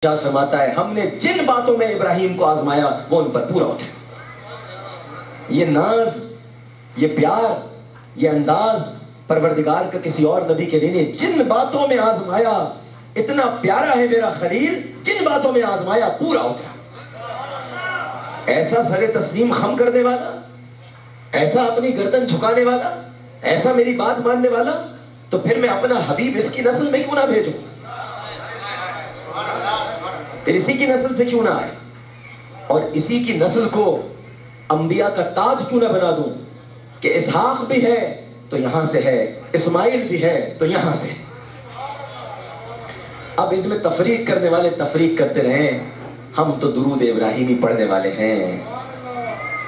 فرماتا ہے ہم نے جن باتوں میں ابراہیم کو آزمایا وہ ان پر پورا ہوتا ہے۔ یہ ناز، یہ پیار، یہ انداز پروردگار کا کسی اور نبی کے لیے نہیں۔ جن باتوں میں آزمایا، اتنا پیارا ہے میرا خلیل، جن باتوں میں آزمایا پورا ہوتا ہے۔ ایسا سر تسلیم خم کرنے والا، ایسا اپنی گردن جھکانے والا، ایسا میری بات ماننے والا، تو پھر میں اپنا حبیب اس کی نسل میں کیوں نہ بھیجوں؟ پھر اسی کی نسل سے کیوں نہ آئے؟ اور اسی کی نسل کو انبیاء کا تاج کیوں نہ بنا دوں کہ اسحاق بھی ہے تو یہاں سے ہے، اسماعیل بھی ہے تو یہاں سے ہے۔ اب ان میں تفریق کرنے والے تفریق کرتے رہیں، ہم تو درود ابراہیمی پڑھنے والے ہیں۔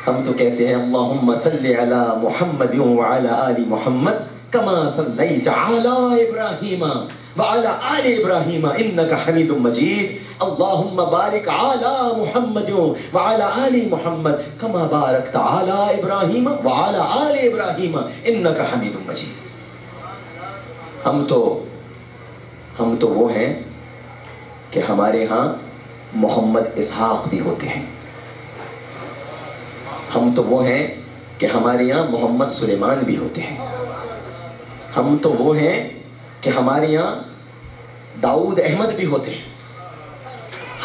ہم تو کہتے ہیں اللہم صلی علی محمد وعلی آل محمد کما صلیت علی ابراہیم وعلی آل ابراہیم انک حمید مجید، اللہم بارک علی محمد وعلی آل محمد کما بارکت علی ابراہیم وعلی آل ابراہیم انک حمید مجید۔ ہم تو وہ ہیں کہ ہمارے ہاں محمد اسحاق بھی ہوتے ہیں۔ ہم تو وہ ہیں کہ ہمارے یہاں محمد سلیمان بھی ہوتے ہیں۔ ہم تو وہ ہیں کہ ہمارے یہاں داؤد احمد بھی ہوتے ہیں۔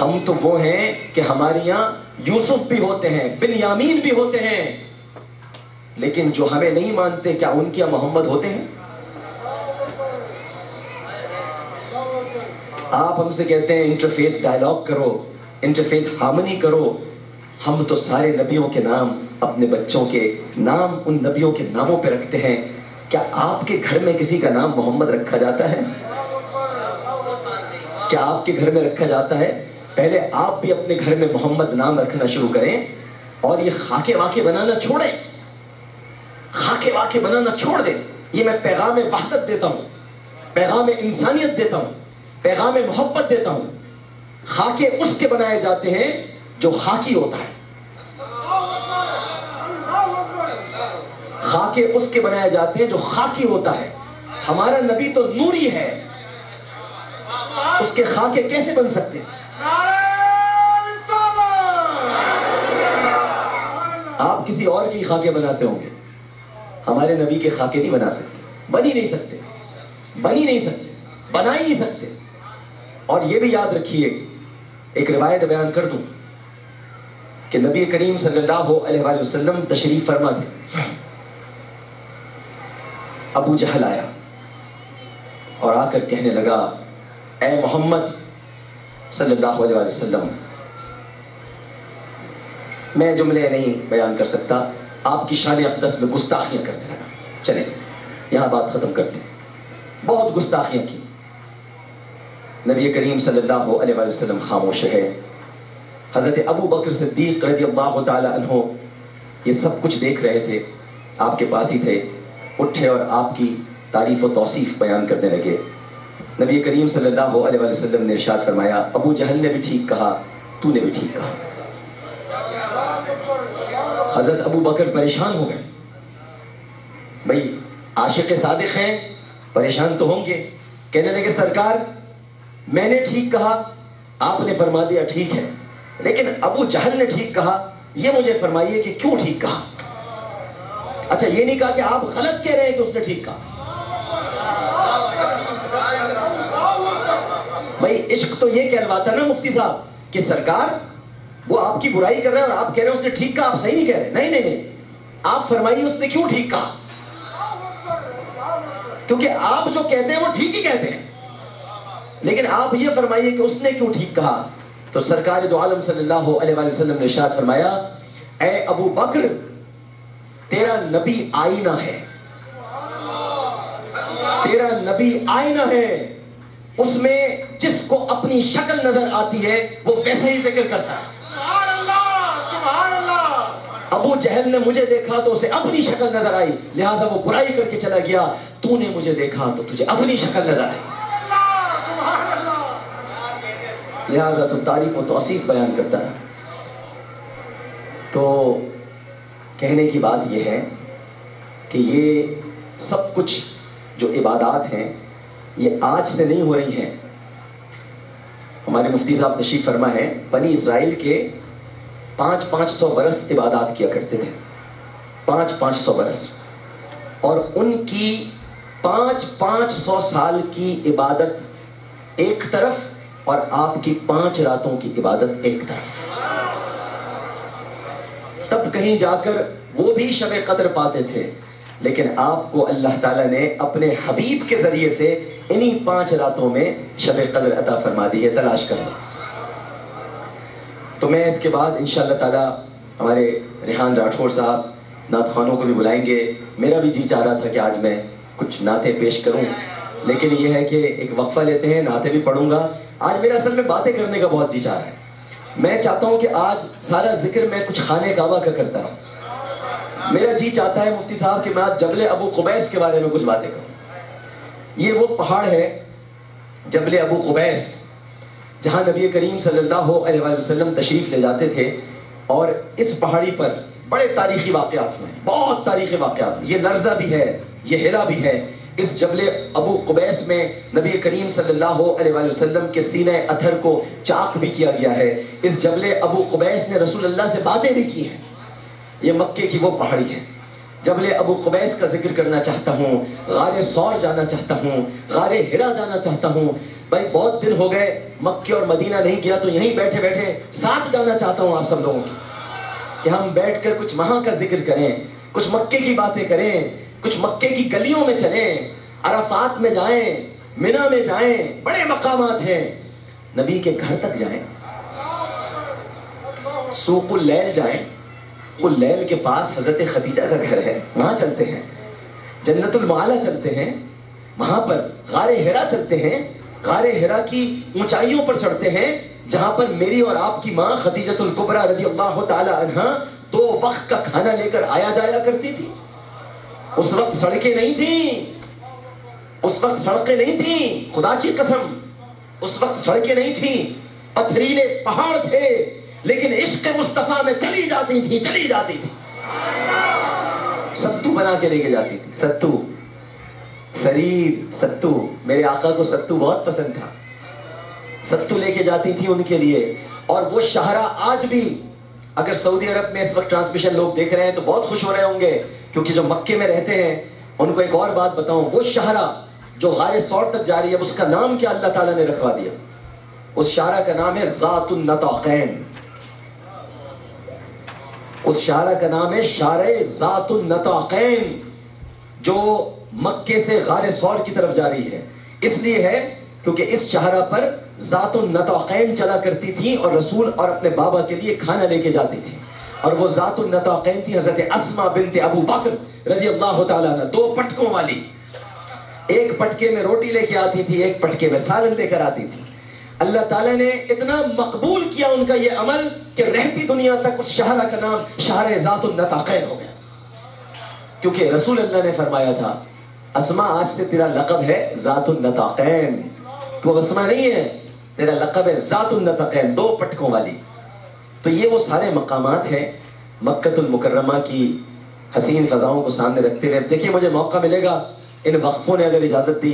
ہم تو وہ ہیں کہ ہمارے یہاں یوسف بھی ہوتے ہیں، بنیامین بھی ہوتے ہیں۔ لیکن جو ہمیں نہیں مانتے، کیا ان کے یہاں محمد ہوتے ہیں؟ آپ ہم سے کہتے ہیں انٹرفیتھ ڈائلاگ کرو، انٹرفیتھ ہارمنی کرو۔ ہم تو سارے نبیوں کے نام، اپنے بچوں کے نام ان نبیوں کے ناموں پہ رکھتے ہیں۔ کیا آپ کے گھر میں کسی کا نام محمد رکھا جاتا ہے؟ کیا آپ کے گھر میں رکھا جاتا ہے؟ پہلے آپ بھی اپنے گھر میں محمد نام رکھنا شروع کریں اور یہ خاکے واقع بنانا چھوڑیں۔ خاکے واقع بنانا چھوڑ دیں۔ یہ میں پیغام وحدت دیتا ہوں، پیغام انسانیت دیتا ہوں، پیغام محبت دیتا ہوں۔ خاکے اس کے بنائے جاتے ہیں جو خاکی ہوتا ہے۔ خاکے اس کے بنائے جاتے ہیں جو خاکی ہوتا ہے۔ ہمارا نبی تو نوری ہے، اس کے خاکے کیسے بن سکتے ہیں؟ آپ کسی اور کی خاکے بناتے ہوں گے، ہمارے نبی کے خاکے نہیں بنا سکتے، بن ہی نہیں سکتے، بن ہی نہیں سکتے، بنا ہی نہیں سکتے۔ اور یہ بھی یاد رکھیے، ایک روایت بیان کر دوں کہ نبی کریم صلی اللہ علیہ وآلہ وسلم تشریف فرما تھے۔ ابو جہل آیا اور آ کر کہنے لگا اے محمد صلی اللہ علیہ وآلہ وسلم، میں جملے نہیں بیان کر سکتا، آپ کی شان اقدس میں گستاخیاں کرنے لگا۔ چلیں یہاں بات ختم کرتے ہیں۔ بہت گستاخیاں کی۔ نبی کریم صلی اللہ علیہ وآلہ وسلم خاموش رہے۔ حضرت ابو بکر صدیق رضی اللہ تعالی عنہ یہ سب کچھ دیکھ رہے تھے، آپ کے پاس ہی تھے، اٹھے اور آپ کی تعریف و توصیف بیان کرنے لگے۔ نبی کریم صلی اللہ علیہ وآلہ وسلم نے ارشاد فرمایا ابو جہل نے بھی ٹھیک کہا، تو نے بھی ٹھیک کہا۔ حضرت ابو بکر پریشان ہو گئے۔ بھئی عاشق صادق ہیں، پریشان تو ہوں گے۔ کہنے لگے سرکار میں نے ٹھیک کہا، آپ نے فرما دیا ٹھیک ہے، لیکن ابو جہل نے ٹھیک کہا، یہ مجھے فرمائیے کہ کیوں ٹھیک کہا؟ اچھا یہ نہیں کہا کہ آپ غلط کہہ رہے ہیں کہ اس نے ٹھیک کہا۔ بھئی عشق تو یہ کہلواتا نا مفتی صاحب کہ سرکار وہ آپ کی برائی کر رہے ہیں اور آپ کہہ رہے ہیں اس نے ٹھیک کہا، آپ صحیح نہیں کہہ رہے۔ نہیں نہیں نہیں، آپ فرمائیے اس نے کیوں ٹھیک کہا، کیونکہ آپ جو کہتے ہیں وہ ٹھیک ہی کہتے ہیں، لیکن آپ یہ فرمائیے کہ اس نے کیوں ٹھیک کہا۔ تو سرکار دو عالم صلی اللہ علیہ وآلہ وسلم نے ارشاد فرمایا اے ابو بکر تیرا نبی آئینہ ہے، تیرا نبی آئینہ ہے، اس میں جس کو اپنی شکل نظر آتی ہے وہ ویسے ہی ذکر کرتا ہے۔ سبحان اللہ سبحان اللہ۔ ابو جہل نے مجھے دیکھا تو اسے اپنی شکل نظر آئی، لہٰذا وہ برائی کر کے چلا گیا۔ تو نے مجھے دیکھا تو تجھے اپنی شکل نظر آئی، لہٰذا تو تعریف و توصیف بیان کرتا ہے۔ تو کہنے کی بات یہ ہے کہ یہ سب کچھ جو عبادات ہیں یہ آج سے نہیں ہو رہی ہیں، ہمارے مفتی صاحب تشریف فرما ہے، بنی اسرائیل کے 500 برس عبادات کیا کرتے تھے، 500 برس، اور ان کی 500 سال کی عبادت ایک طرف اور آپ کی 5 راتوں کی عبادت ایک طرف، تب کہیں جا کر وہ بھی شب قدر پاتے تھے، لیکن آپ کو اللہ تعالیٰ نے اپنے حبیب کے ذریعے سے انہی 5 راتوں میں شب قدر عطا فرما دی ہے، تلاش کر لو۔ تو میں اس کے بعد انشاءاللہ تعالیٰ ہمارے ریحان راٹھور صاحب نعت خوانوں کو بھی بلائیں گے۔ میرا بھی جی چاہ رہا تھا کہ آج میں کچھ نعتیں پیش کروں، لیکن یہ ہے کہ ایک وقفہ لیتے ہیں، نعتیں بھی پڑھوں گا۔ آج میرا اصل میں باتیں کرنے کا بہت جی چاہ رہا ہے، میں چاہتا ہوں کہ آج سارا ذکر میں کچھ خانہ کعبہ کا کرتا ہوں۔ میرا جی چاہتا ہے مفتی صاحب کہ میں آج جبل ابو قبیس کے بارے میں کچھ باتیں کروں۔ یہ وہ پہاڑ ہے جبل ابو قبیس، جہاں نبی کریم صلی اللہ علیہ وسلم تشریف لے جاتے تھے، اور اس پہاڑی پر بڑے تاریخی واقعات ہوئے، بہت تاریخی واقعات ہوئے۔ یہ لرزہ بھی ہے، یہ ہلا بھی ہے۔ اس جبل ابو قبیس میں نبی کریم صلی اللہ علیہ وسلم کے سینہ اطہر کو چاک بھی کیا گیا ہے۔ اس جبل ابو قبیس نے رسول اللہ سے باتیں بھی کی ہیں۔ یہ مکے کی وہ پہاڑی ہے۔ جبل ابو قبیس کا ذکر کرنا چاہتا ہوں، غار ثور جانا چاہتا ہوں، غار ہرا جانا چاہتا ہوں۔ بھائی بہت دن ہو گئے مکے اور مدینہ نہیں گیا، تو یہیں بیٹھے بیٹھے ساتھ جانا چاہتا ہوں آپ سب لوگوں کی، کہ ہم بیٹھ کر کچھ وہاں کا ذکر کریں، کچھ مکے کی باتیں کریں، کچھ مکے کی گلیوں میں چلیں، عرفات میں جائیں، منی میں جائیں، بڑے مقامات ہیں، نبی کے گھر تک جائیں، سوق اللیل جائیں، اللیل کے پاس حضرت خدیجہ کا گھر ہے، وہاں چلتے ہیں، جنت المعالی چلتے ہیں، وہاں پر غار ہرا چلتے ہیں، غار ہرا کی اونچائیوں پر چڑھتے ہیں، جہاں پر میری اور آپ کی ماں خدیجۃ الکبریٰ رضی اللہ تعالی عنہا 2 وقت کا کھانا لے کر آیا جایا کرتی تھی۔ اس وقت سڑکیں نہیں تھیں، اس وقت سڑکیں نہیں تھیں، خدا کی قسم اس وقت سڑکیں نہیں تھیں، پتھریلے پہاڑ تھے، لیکن عشق مصطفیٰ میں چلی جاتی تھی۔ ستو بنا کے لے کے جاتی تھی، ستو، سرید، ستو، میرے آقا کو ستو بہت پسند تھا، ستو لے کے جاتی تھی ان کے لیے۔ اور وہ شاہراہ آج بھی، اگر سعودی عرب میں اس وقت ٹرانسمیشن لوگ دیکھ رہے ہیں تو بہت خوش ہو رہے ہوں گے، کیونکہ جو مکے میں رہتے ہیں ان کو ایک اور بات بتاؤں، وہ شاہراہ جو غار ثور تک جا رہی ہے، اس کا نام کیا اللہ تعالیٰ نے رکھوا دیا؟ اس شاہراہ کا نام ہے ذات النطاقین، اس شاہراہ کا نام ہے شارع ذات النطاقین، جو مکے سے غار ثور کی طرف جا رہی ہے۔ اس لیے ہے کیونکہ اس شاہراہ پر ذات النطاقین چلا کرتی تھی، اور رسول اور اپنے بابا کے لیے کھانا لے کے جاتی تھی، اور وہ ذات النطاقین تھی حضرت اسماء بنت ابو بکر رضی اللہ تعالیٰ عنہ، 2 پٹکوں والی، ایک پٹکے میں روٹی لے کے آتی تھی، ایک پٹکے میں سالن لے کر آتی تھی۔ اللہ تعالیٰ نے اتنا مقبول کیا ان کا یہ عمل کہ رہتی دنیا تک اس شاہراہ کا نام شارع ذات النطاقین ہو گیا، کیونکہ رسول اللہ نے فرمایا تھا اسماء آج سے تیرا لقب ہے ذات النطاقین، تو اسماء نہیں ہے، تیرا لقب ہے ذات النطاقین، 2 پٹکوں والی۔ تو یہ وہ سارے مقامات ہیں مکۃ المکرمہ کی حسین فضاؤں کو سامنے رکھتے ہوئے۔ دیکھیے مجھے موقع ملے گا، ان وقفوں نے اگر اجازت دی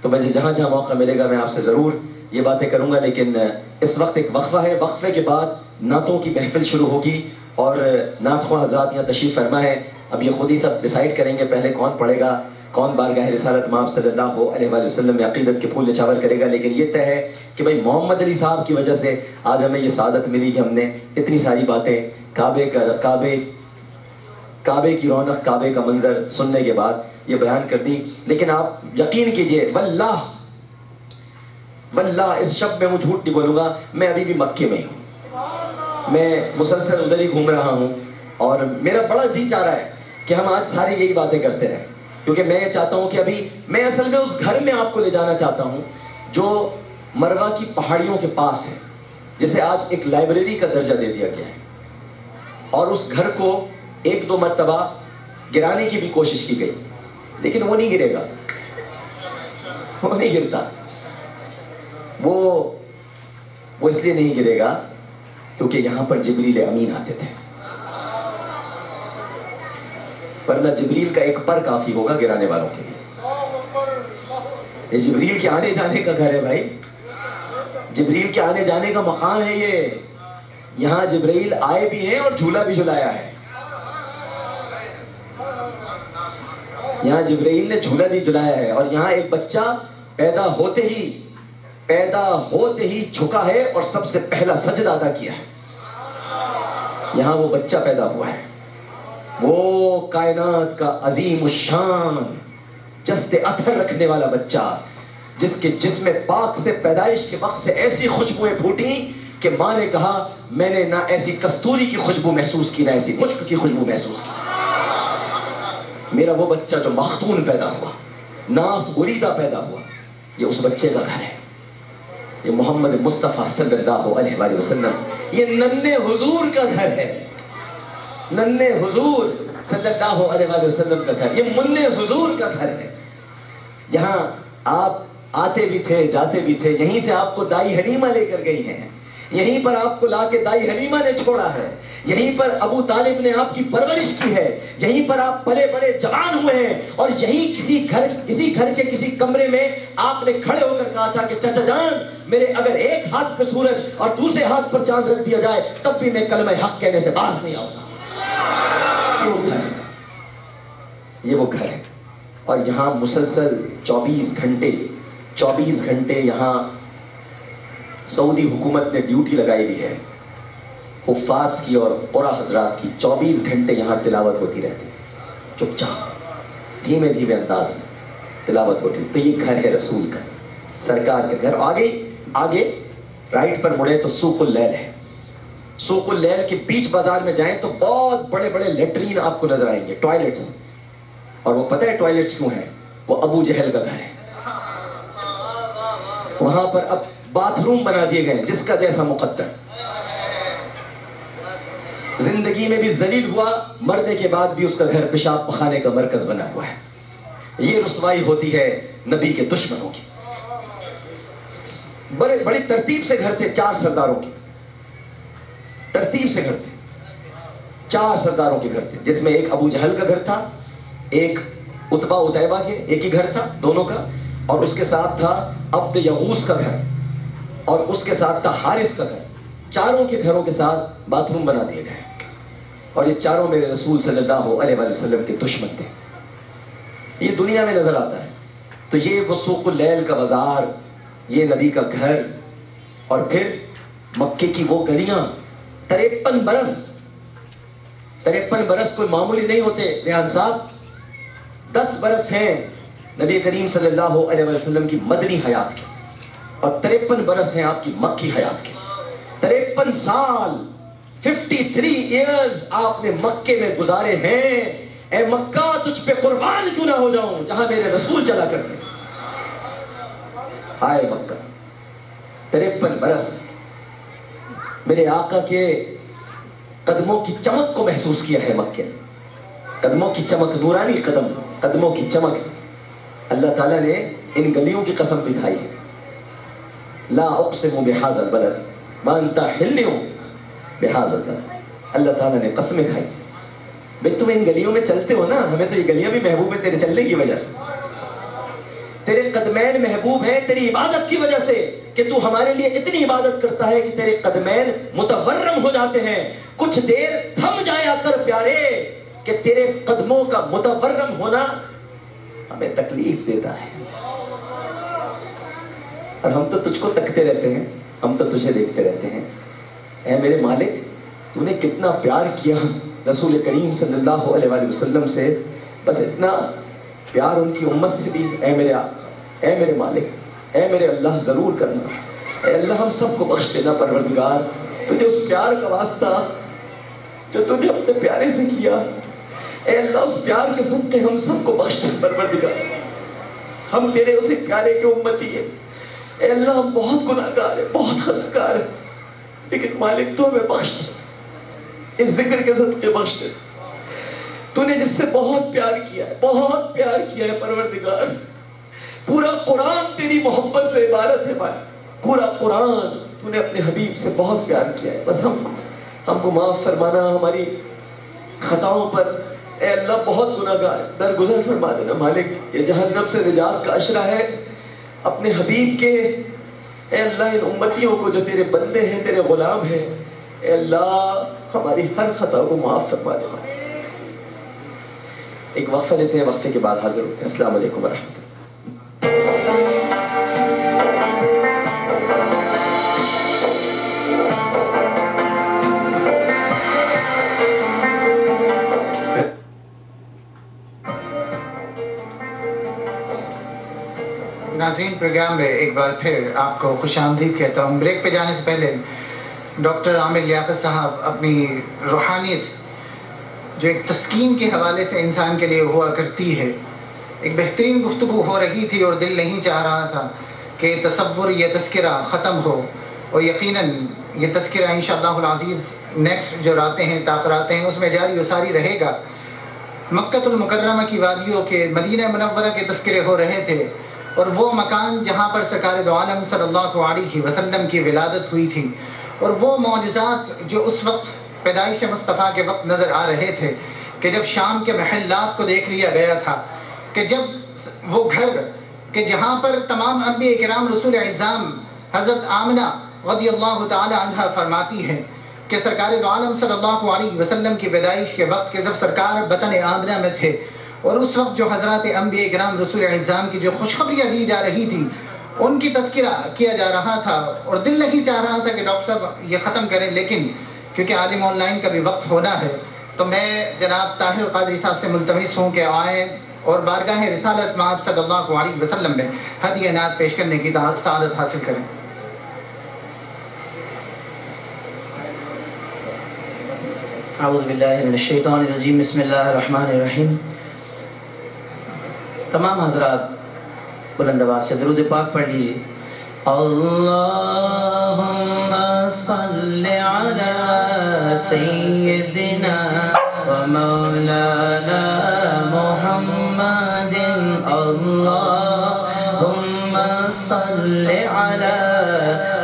تو مجھے جہاں جہاں موقع ملے گا میں آپ سے ضرور یہ باتیں کروں گا، لیکن اس وقت ایک وقفہ ہے، وقفے کے بعد نعتوں کی محفل شروع ہوگی، اور نعت خواہ حضرات یہاں تشریف فرما ہے۔ اب یہ خود ہی سب ڈیسائیڈ کریں گے پہلے کون پڑھے گا، کون بارگاہ رسالت مآب صلی اللہ علیہ وآلہ وسلم میں عقیدت کے پھول نچھاور کرے گا۔ لیکن یہ طے ہے کہ بھائی محمد علی صاحب کی وجہ سے آج ہمیں یہ سعادت ملی کہ ہم نے اتنی ساری باتیں کعبے کی رونق، کعبے کا منظر سننے کے بعد یہ بیان کر دی۔ لیکن آپ یقین کیجئے، واللہ اس شب میں جھوٹ نہیں بولوں گا، میں ابھی بھی مکے میں ہوں، میں مسلسل ادھر ہی گھوم رہا ہوں، اور میرا بڑا جی چاہ رہا ہے کہ ہم آج ساری یہی باتیں کرتے رہیں، کیونکہ میں یہ چاہتا ہوں کہ ابھی میں اصل میں اس گھر میں آپ کو لے جانا چاہتا ہوں جو مروہ کی پہاڑیوں کے پاس ہے، جسے آج ایک لائبریری کا درجہ دے دیا گیا ہے، اور اس گھر کو 1-2 مرتبہ گرانے کی بھی کوشش کی گئی، لیکن وہ نہیں گرے گا، وہ نہیں گرتا، وہ اس لیے نہیں گرے گا کیونکہ یہاں پر جبریل امین آتے تھے، ورنہ جبریل کا ایک پر کافی ہوگا گرانے والوں کے لیے۔ یہ جبریل کے آنے جانے کا گھر ہے بھائی، جبریل کے آنے جانے کا مقام ہے یہ. یہاں جبریل آئے بھی ہیں اور جھولا بھی جھلایا ہے. یہاں جبریل نے جھولا بھی جھلایا ہے. اور یہاں ایک بچہ پیدا ہوتے ہی جھکا ہے اور سب سے پہلا سجدہ ادا کیا ہے. یہاں وہ بچہ پیدا ہوا ہے، وہ کائنات کا عظیم الشان جست اثر رکھنے والا بچہ، جس کے جسم پاک سے پیدائش کے وقت سے ایسی خوشبوئیں پھوٹی کہ ماں نے کہا میں نے نہ ایسی کستوری کی خوشبو محسوس کی، نہ ایسی مشک کی خوشبو محسوس کی. میرا وہ بچہ جو مختون پیدا ہوا، ناف بریدہ پیدا ہوا، یہ اس بچے کا گھر ہے. یہ محمد مصطفیٰ صلی اللہ علیہ وآلہ وسلم، یہ ننھے حضور کا گھر ہے. ننھے حضور صلی اللہ علیہ وآلہ وسلم کا گھر، یہ منع حضور کا گھر ہے. یہاں آپ آتے بھی تھے، جاتے بھی تھے. یہیں سے آپ کو دائی حلیمہ لے کر گئی ہیں، یہیں پر آپ کو لا کے دائی حلیمہ نے چھوڑا ہے، یہیں پر ابو طالب نے آپ کی پرورش کی ہے، یہیں پر آپ پلے بڑے جوان ہوئے ہیں. اور یہیں کسی گھر کے کسی کمرے میں آپ نے کھڑے ہو کر کہا تھا کہ چچا جان میرے اگر ایک ہاتھ پہ سورج اور دوسرے ہاتھ پر چاند رکھ دیا جائے تب بھی میں کلمہ حق کہنے سے باز نہیں آتا. یہ وہ گھر ہے. اور یہاں مسلسل 24 گھنٹے یہاں سعودی حکومت نے ڈیوٹی لگائی ہوئی ہے حفاظ کی اور قرآن حضرات کی. 24 گھنٹے یہاں تلاوت ہوتی رہتی، چپ چاپ دھیمے دھیمے انداز میں تلاوت ہوتی. تو یہ گھر ہے رسول کا، سرکار کا گھر. آگے رائٹ پر مڑے تو سوق اللیل ہے. سوق اللیل کے بیچ بازار میں جائیں تو بہت بڑے بڑے لیٹرین آپ کو نظر آئیں گے، ٹوائلٹس. اور وہ پتہ ہے ٹوائلٹس کیوں ہیں؟ وہ ابو جہل کا گھر ہے. وہاں پر اب باتھ روم بنا دیے گئے جس کا جیسا مقدر. زندگی میں بھی ذلیل ہوا، مرنے کے بعد بھی اس کا گھر پیشاب پخانے کا مرکز بنا ہوا ہے. یہ رسوائی ہوتی ہے نبی کے دشمنوں کی. بڑی ترتیب سے گھر تھے 4 سرداروں کے، ترتیب سے گھر تھے. 4 سرداروں کے گھر تھے، جس میں ایک ابو جہل کا گھر تھا، ایک عتبہ عتیبہ کے ایک ہی گھر تھا دونوں کا، اور اس کے ساتھ تھا عبد یغوث کا گھر، اور اس کے ساتھ تھا حارث کا گھر. چاروں کے گھروں کے ساتھ باتھ روم بنا دیے گئے. اور یہ چاروں میرے رسول صلی اللہ علیہ وآلہ وسلم کے دشمن تھے. یہ دنیا میں نظر آتا ہے. تو یہ وہ سوق اللیل کا بازار، یہ نبی کا گھر. اور پھر مکے کی وہ گلیاں. 53 برس کوئی معمولی نہیں ہوتے ریحان صاحب. 10 برس ہیں نبی کریم صلی اللہ علیہ وسلم کی مدنی حیات کے، اور 53 برس ہیں آپ کی مکی حیات کے. 53 سال 53 ایئرز آپ نے مکے میں گزارے ہیں. اے مکہ تجھ پہ قربان کیوں نہ ہو جاؤں جہاں میرے رسول چلا کرتے. آئے مکہ 53 برس میرے آقا کے قدموں کی چمک کو محسوس کیا ہے مکے. قدموں کی چمک، نورانی قدموں کی چمک. اللہ تعالیٰ نے ان گلیوں کی قسم بھی کھائی ہے. لا اقسم بہذا البلد وانت حل بہذا البلد. اللہ تعالیٰ نے قسمیں کھائی. بھئی تم ان گلیوں میں چلتے ہو نا، ہمیں تو یہ گلیاں بھی محبوب ہیں تیرے چلنے کی وجہ سے. تیرے قدمین محبوب ہیں تیری عبادت کی وجہ سے، کہ تو ہمارے لیے اتنی عبادت کرتا ہے کہ تیرے قدمین متورم ہو جاتے ہیں. کچھ دیر تھم جایا کر پیارے، کہ تیرے قدموں کا متورم ہونا ہمیں تکلیف دیتا ہے. اور ہم تو تجھ کو تکتے رہتے ہیں، ہم تو تجھے دیکھتے رہتے ہیں. اے میرے مالک تو نے کتنا پیار کیا رسول کریم صلی اللہ علیہ وآلہ وسلم سے، بس اتنا پیار ان کی امت سے بھی اے میرے مالک، اے میرے اللہ ضرور کرنا. اے اللہ ہم سب کو بخش دینا پروردگار. تجھے اس پیار کا واسطہ جو تجھے اپنے پیارے سے کیا، اے اللہ اس پیار کے صدقے ہم سب کو بخش دے پروردگار. ہم تیرے اسی پیارے کے امتی ہیں. اے اللہ ہم بہت گناہگار ہیں، بہت خطاکار ہیں، لیکن مالک تو ہمیں بخش دے، اس ذکر کے صدقے بخش دے. تو نے جس سے بہت پیار کیا ہے، بہت پیار کیا ہے پروردگار. پورا قرآن تیری محبت سے عبارت ہے مالک. پورا قرآن تو نے اپنے حبیب سے بہت پیار کیا ہے. بس ہم کو معاف فرمانا ہماری خطاؤں پر. اے اللہ بہت گناہگار ہے، درگزر فرما دینا مالک. یہ جہنم سے نجات کا عشرہ ہے. اپنے حبیب کے اے اللہ ان امتیوں کو جو تیرے بندے ہیں، تیرے غلام ہیں، اے اللہ ہماری ہر خطا کو معاف فرما دے۔ ایک وقفہ لیتے ہیں، وقفے کے بعد حاضر ہوتے ہیں۔ السلام علیکم ورحمۃ اللہ۔ ناظرین، پروگرام میں ایک بار پھر آپ کو خوش آمدید کہتا ہوں۔ بریک پہ جانے سے پہلے ڈاکٹر عامر لیاقت صاحب اپنی روحانیت جو ایک تسکین کے حوالے سے انسان کے لیے ہوا کرتی ہے، ایک بہترین گفتگو ہو رہی تھی اور دل نہیں چاہ رہا تھا کہ تصور یہ تذکرہ ختم ہو، اور یقیناً یہ تذکرہ انشاءاللہ العزیز نیکسٹ جو راتیں ہیں، تاخراتیں ہیں، اس میں جاری و ساری رہے گا۔ مکہ المکرمہ کی وادیوں کے، مدینہ منورہ کے تذکرے ہو رہے تھے، اور وہ مکان جہاں پر سرکار دو عالم صلی اللہ علیہ وسلم کی ولادت ہوئی تھی، اور وہ معجزات جو اس وقت پیدائش مصطفیٰ کے وقت نظر آ رہے تھے، کہ جب شام کے محلات کو دیکھ لیا گیا تھا، کہ جب وہ گھر کہ جہاں پر تمام انبیاء کرام رسول اعظام حضرت آمنہ رضی اللہ تعالی عنہ فرماتی ہیں کہ سرکار دو عالم صلی اللہ علیہ وسلم کی پیدائش کے وقت کہ جب سرکار بطن آمنہ میں تھے، اور اس وقت جو حضرات انبیاء کرام رسول اعظام کی جو خوشخبریاں دی جا رہی تھی، ان کی تذکرہ کیا جا رہا تھا، اور دل نہیں چاہ رہا تھا کہ ڈاکٹر صاحب یہ ختم کریں، لیکن کیونکہ عالم آن لائن کا بھی وقت ہونا ہے، تو میں جناب طاہر قادری صاحب سے ملتمس ہوں کہ آئیں اور بارگاہ رسالت مآب صلی اللہ علیہ وسلم میں ہدیہ نعت پیش کرنے کی سعادت حاصل کریں۔ اعوذ باللہ من الشیطان الرجیم، بسم اللہ الرحمن الرحیم۔ تمام حضرات بلند آواز سے درود پاک پڑھ لیجیے۔ اللہم صلی علی سیدنا و مولانا محمد، اللہم صلی علی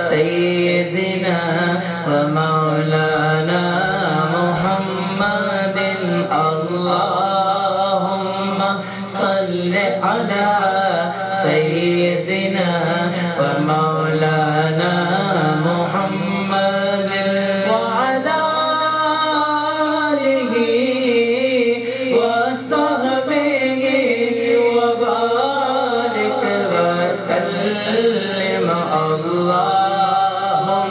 سیدنا و مولانا محمد، اللہم صلی علی سیدنا و مولانا محمد وعلی آلہ وصحبہ وبارک وسلم، اللہم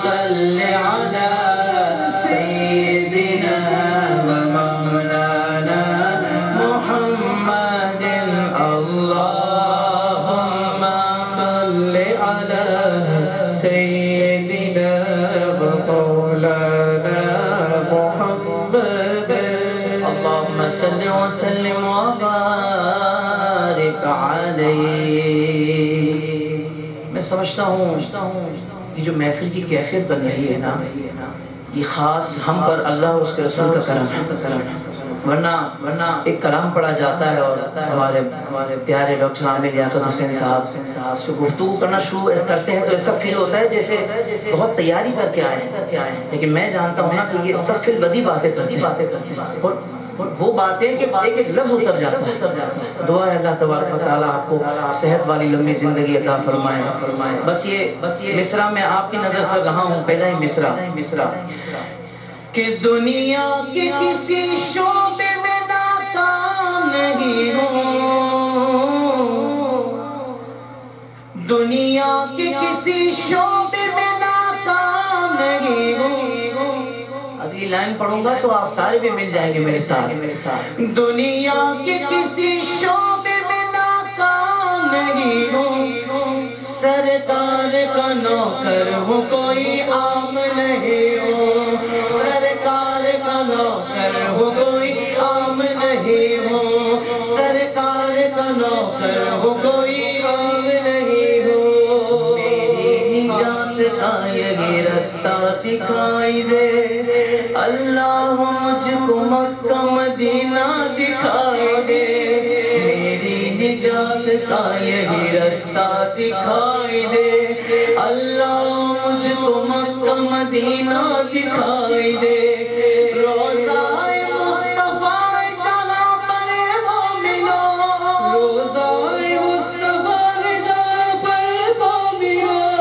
صلی علی سیدنا و مولانا محمد، اللہم صلی علی سیدنا و مولانا محمد، اللہم صلی وسلم وبارک علیہ۔ میں سمجھتا ہوں یہ جو محفل کی کیفیت بن رہی ہے نا، یہ خاص ہم پر اللہ اور اس کے رسول کا کرم ہے، ورنہ ایک کلام پڑھا جاتا ہے اور ہمارے پیارے ڈاکٹر عامر لیاقت حسین صاحب اس پہ گفتگو کرنا شروع کرتے ہیں تو ایسا فیل ہوتا ہے جیسے بہت تیاری کر کے آئے ہیں، لیکن میں جانتا ہوں نا کہ یہ سب فی البدی باتیں کرتے ہیں، اور وہ باتیں کہ ایک ایک لفظ اتر جاتا ہے۔ دعا ہے اللہ تبارک و تعالیٰ آپ کو صحت والی لمبی زندگی عطا فرمائے۔ بس یہ مصرع میں آپ کی نظر کر رہا ہوں، پہلا ہی مصرع کہ دنیا کے کسی شعبے میں ناکام نہیں ہوں، دنیا کے کسی شعبے میں ناکام نہیں ہوں۔ اگلی لائن پڑھوں گا تو آپ سارے بھی مل جائیں گے میرے ساتھ۔ دنیا کے کسی شعبے میں ناکام نہیں ہوں، سرکار کا نوکر ہوں کوئی عام نہیں ہوں، سرکار کا نوکر ہوں کوئی عام نہیں ہوں، سرکار کا نوکر ہوں کوئی عام نہیں ہوں۔ میری نجات کا یہی رستہ دکھائی دے، اللہ مجھ کو مکہ مدینہ دکھائی دے، میری نجات کا یہی رستہ دکھائی دے، اللہ مجھ کو مکہ مدینہ دکھائی دے۔ روضہ مصطفیٰ جہاں پر مومنوں، روضہ مصطفیٰ جہاں پر مومنوں،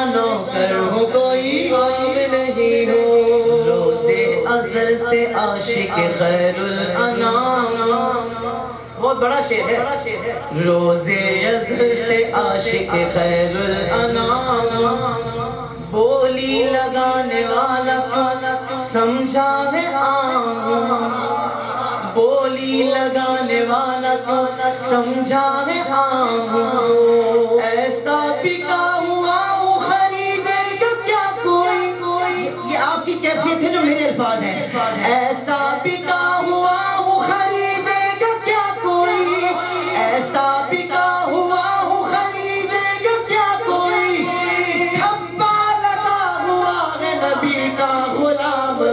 کا نوکر ہو کوئی عام نہیں ہو روزے ازل سے عاشق خیر الانام بہت بڑا شعر ہے روزے ازل سے عاشق خیر الانام بولی لگانے والا سمجھا ہے عام بولی لگانے والا سمجھا ہے عام ایسا بکا ہوا وہ خریدے گا کیا کوئی یہ آپ کی کیفیت ہے جو میرے الفاظ ہیں ایسا بکا ہوا وہ خریدے گا کیا کوئی ایسا بکا ہوا وہ خریدے گا کیا کوئی ٹھپا لگا ہوا ہے نبی کا غلام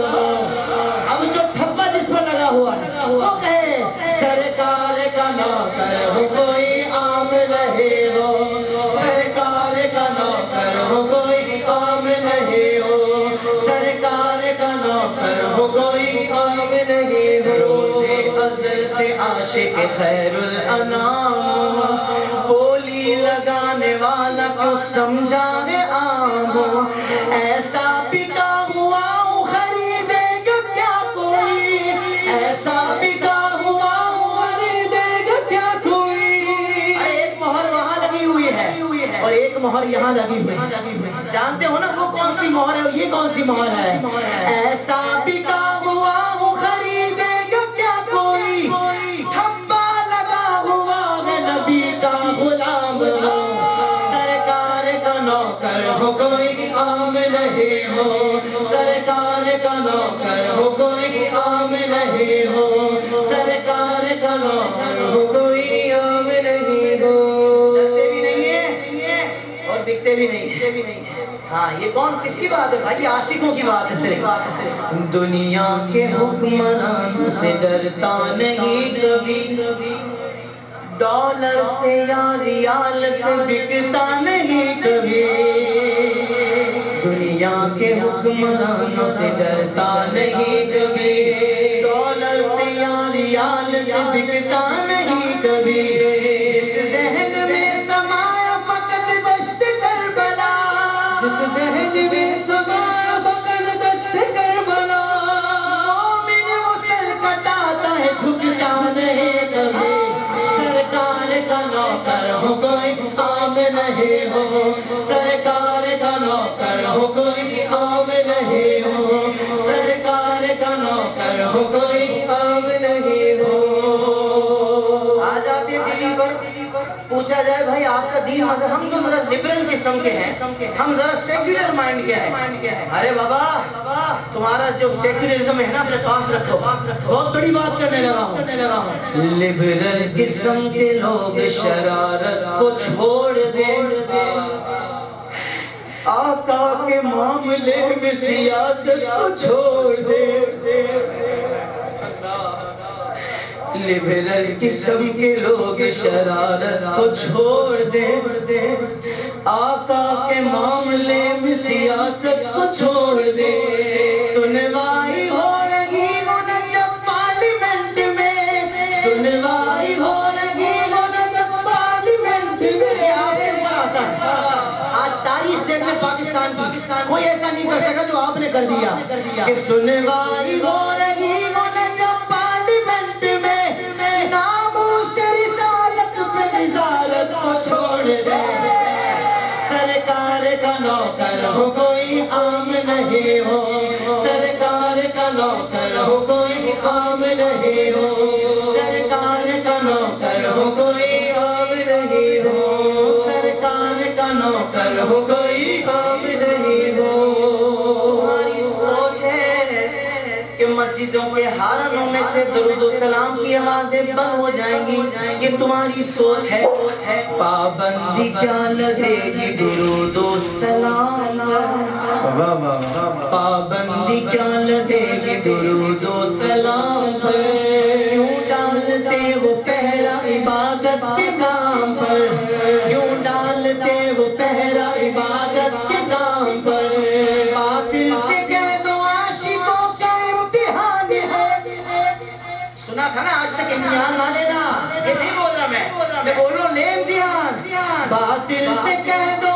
اب جو ٹھپا جس پر لگا ہوا ہے وہ کہے سرکار کا نوکر ہو کوئی عام نہیں ہو سرکار کا نوکر ہو کوئی عام نہیں ہو سرکار کا نوکر ہو کوئی عام نہیں ہو روزے ازل سے عاشق خیر الانام بولی لگانے والا کو سمجھا ہے عام ہو ایسا بکا ہوا وہ خریدے گا کیا کوئی ایسا بکا ہوا وہ خریدے گا کیا کوئی ایک مہر وہاں لگی ہوئی ہے اور ایک مہر یہاں لگی ہوئی ہے جانتے ہو نا وہ کون سی مہر ہے اور یہ کون سی مہر ہے ایسا بکا ہوا وہ خریدے گا کیا کوئی ٹھپا لگا ہوا ہے نبی کا غلام سرکار کا نوکر ہو کوئی عام نہیں ہو سرکار کا نوکر ہو کوئی عام نہیں ہو سرکار کا نوکر ہو کوئی عام نہیں ہو ڈرتے بھی نہیں ہیں اور بکتے بھی نہیں ہیں ہاں یہ کون کس کی بات ہے بھائی عاشقوں کی بات ہے صرف دنیا کے حکمران سے ڈرتا نہیں کبھی ڈالر سے یا ریال سے بکتا نہیں کبھی دنیا کے حکمرانوں سے ڈرتا نہیں کبھی ڈالر سے یا ریال سے بکتا نہیں کبھی جس ذہن میں سمایا فقط دشت کربلا جس ذہن میں سمایا فقط دشت کربلا مومن وہ سر کٹاتا ہے جھکتا نہیں کبھی سرکار کا نوکر ہو کوئی عام نہیں ہو سرکار کا نوکر ہو کوئی عام نہیں ہو سرکار کا نوکر ہو کوئی عام نہیں ہو آ جاتے ہیں ٹی وی پر پوچھا جائے بھائی آپ کا دین مذہب ہم تو ذرا لبرل قسم کے ہیں ہم ذرا سیکولر مائنڈ کے ہیں ارے بابا تمہارا جو سیکولرزم ہے نا اپنے پاس رکھو بہت بڑی بات کرنے لگا ہوں لبرل قسم کے لوگ شرارت کو چھوڑ دے آقا کے معاملے میں سیاست کو چھوڑ دے لبرل قسم کے لوگ شرارت کو چھوڑ دے آقا کے معاملے میں سیاست کو چھوڑ دے سنوائی ہو رہی ہو نہ جب پارلیمنٹ میں سنوائی ہو رہی ہو نہ جب پارلیمنٹ میں آپ نے بڑھاتا ہے آج تاریخ دیکھنے پاکستان کوئی ایسا نہیں کر سکا جو آپ نے کر دیا کہ سنوائی ہو رہی ہو نہ جب پارلیمنٹ میں ناموس رسالت پہ رسالت کو چھوڑ دے سرکار کا نوکر ہو کوئی عام نہیں ہو سرکار کا نوکر ہو کوئی عام نہیں ہو سرکار کا نوکر ہو کوئی عام نہیں ہو سرکار کا نوکر ہو کوئی عام نہیں ہو تمہاری سوچ ہے کہ مسجدوں کے ہارنوں میں سے درود و سلام کی آوازیں بند ہو جائیں گی یہ تمہاری سوچ ہے پابندی کیا لگے گی درود و سلام پابندی کیا لگے گی درود و سلام پر کیوں ڈالتے وہ پہرا عبادت کے نام پر کیوں ڈالتے وہ پہرا عبادت کے نام پر باطل سے کہہ دو عاشقوں کا امتحان ہے سنا تھا نا آج تک امتحان نہ لینا یہ نہیں بول رہا میں بول رہا ہوں لے امتحان باطل سے کہہ دو